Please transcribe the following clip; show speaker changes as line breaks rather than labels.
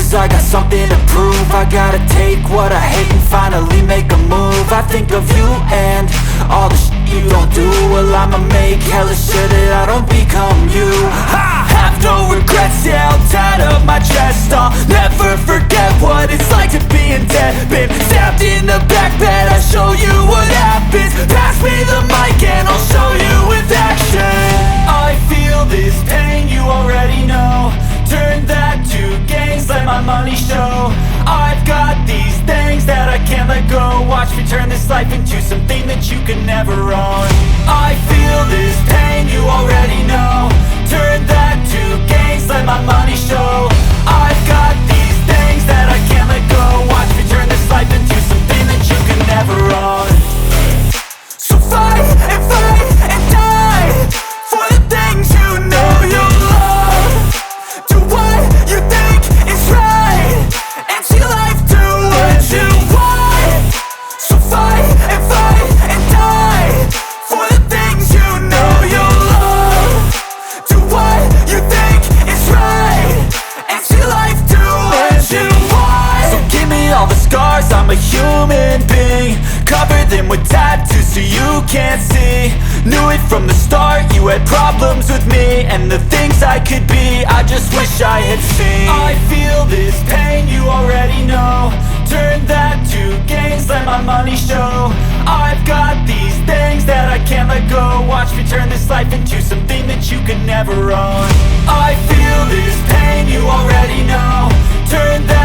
lose, I got something to prove. I gotta take what I hate and finally make a move. I think of you and all the shit you don't do. Well, I'ma make hella sure that I don't become you. I have no regrets, yeah, I'll tie up my chest. I'll never forget what it's like to be in debt. Been stabbed in the back bed, I'll show you what happens. Pass me the mic and I'll show you with action. I feel this pain, you already know. Turn that to gains, let my money show. I've got these things that I can't let go. Watch me turn this life into something that you can never own. I feel this pain, you already know. Turn that to gains, let my money show. I've got these things that I can't let go. Watch me turn this life into something that you can never own. So fight and die for the things you know you love. Do what you think is right and see life do what you want. So fight and die for the things you know you love. Do what you think is right and see life do what you want. So give me all the scars, I'm a human being. Cover them with tattoos so you can't see. Knew it from the start, you had problems with me and the things I could be, I just wish I had seen. I feel this pain, you already know. Turn that to gains, let my money show. I've got these things that I can't let go. Watch me turn this life into something that you can never own. I feel this pain, you already know. Turn that